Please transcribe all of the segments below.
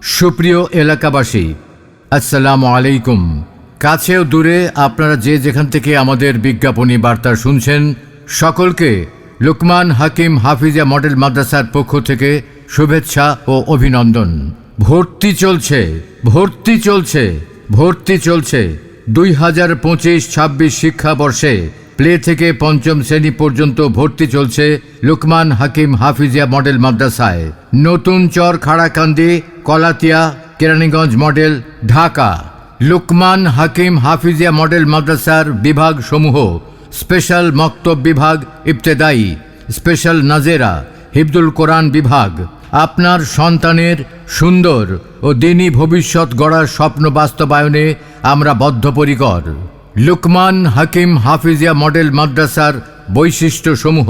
সুপ্রিয় এলাকাবাসী, আসসালামু আলাইকুম। কাছে ও দূরে আপনারা যে যেখান থেকে আমাদের বিজ্ঞাপনী বার্তা শুনছেন, সকলকে লুকমান হাকিম হাফিজিয়া মডেল মাদ্রাসার পক্ষ থেকে শুভেচ্ছা ও অভিনন্দন। ভর্তি চলছে 2025-26 শিক্ষাবর্ষে প্লে থেকে পঞ্চম শ্রেণী পর্যন্ত ভর্তি চলছে লুকমান হাকিম হাফিজিয়া মডেল মাদ্রাসায়, নতুন চর খাড়াকান্দি, কলাতিয়া, কেরানীগঞ্জ মডেল, ঢাকা। লুকমান হাকিম হাফিজিয়া মডেল মাদ্রাসার বিভাগ সমূহ: স্পেশাল মক্তব বিভাগ, ইবতেদায়ী, স্পেশাল নাজেরা, হিফজুল কোরআন বিভাগ। আপনার সন্তানের সুন্দর ও দ্বীনী ভবিষ্যৎ গড়ার স্বপ্ন বাস্তবায়নে আমরা বদ্ধপরিকর। লুকমান হাকিম হাফিজিয়া মডেল মাদ্রাসার বৈশিষ্ট্যসমূহ: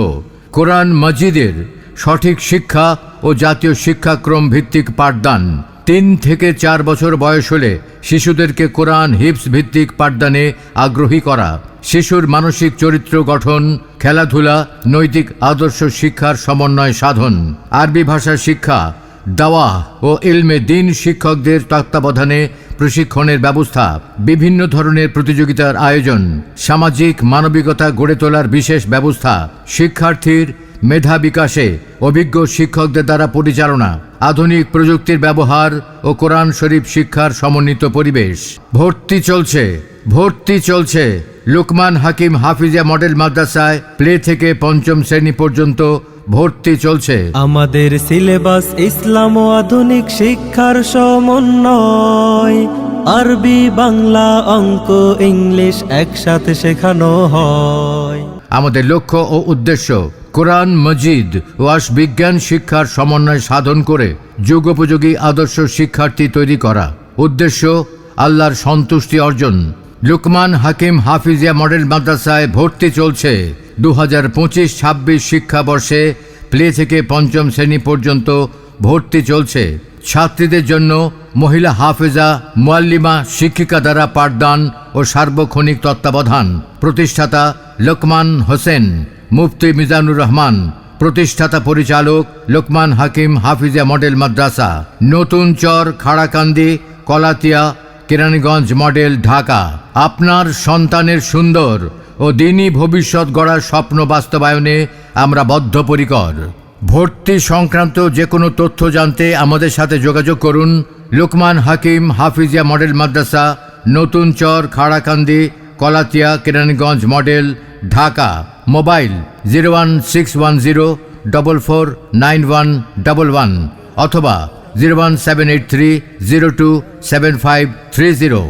কোরআন মাজিদের সঠিক শিক্ষা ও জাতীয় শিক্ষাক্রম ভিত্তিক পাঠদান। 3 থেকে 4 বছর বয়স হলে শিশুদেরকে কোরআন হিফজ ভিত্তিক পাঠদানে আগ্রহী করা। শিশুর মানসিক চরিত্র গঠন, খেলাধুলা, নৈতিক আদর্শ শিক্ষার সমন্বয় সাধন। আরবি ভাষা শিক্ষা, দাওয়াহ ও ইলমে দ্বীন শিক্ষকদের তত্ত্বাবধানে প্রশিক্ষণের ব্যবস্থা। বিভিন্ন ধরনের প্রতিযোগিতার আয়োজন। সামাজিক মানবিকতা গড়ে তোলার বিশেষ ব্যবস্থা। শিক্ষার্থীর মেধা বিকাশে অভিজ্ঞ শিক্ষকদের দ্বারা পরিচালনা। আধুনিক প্রযুক্তির ব্যবহার ও কোরআন শরীফ শিক্ষার সমন্বিত পরিবেশ। ভর্তি চলছে লুকমান হাকিম হাফিজিয়া মডেল মাদ্রাসায় প্লে থেকে পঞ্চম শ্রেণী পর্যন্ত ভর্তি চলছে। আমাদের সিলেবাস ইসলাম ও আধুনিক শিক্ষার সমন্বয়। আরবি, বাংলা, অঙ্ক, ইংলিশ একসাথে শেখানো হয়। আমাদের লক্ষ্য ও উদ্দেশ্য কোরআন মজিদ ও বিজ্ঞান শিক্ষার সমন্বয় সাধন করে যুগোপযোগী আদর্শ শিক্ষার্থী তৈরি করা। উদ্দেশ্য আল্লাহর সন্তুষ্টি অর্জন। লুকমান হাকিম হাফিজিয়া মডেল মাদ্রাসায় ভর্তি চলছে 2025-26 শিক্ষাবর্ষে প্লে থেকে পঞ্চম শ্রেণী পর্যন্ত ভর্তি চলছে। ছাত্রীদের জন্য মহিলা হাফেজা, মুআল্লিমা, শিক্ষিকা দ্বারা পাঠদান ও সার্বক্ষণিক তত্ত্বাবধান। প্রতিষ্ঠাতা লোকমান হোসেন, মুফতি মিজানুর রহমান। প্রতিষ্ঠাতা পরিচালক লুকমান হাকিম হাফিজিয়া মডেল মাদ্রাসা, নতুন চর খাড়াকান্দি, কলাতিয়া, কেরানীগঞ্জ মডেল, ঢাকা। আপনার সন্তানের সুন্দর ও দ্বীনী ভবিষ্যৎ গড়ার স্বপ্ন বাস্তবায়নে আমরা বদ্ধপরিকর। ভর্তি সংক্রান্ত যে কোনো তথ্য জানতে আমাদের সাথে যোগাযোগ করুন। লুকমান হাকিম হাফিজিয়া মডেল মাদ্রাসা, নতুন চর খাড়াকান্দি, কলাতিয়া, কেরানীগঞ্জ মডেল, ঢাকা। মোবাইল 01610449111 অথবা 01783027530।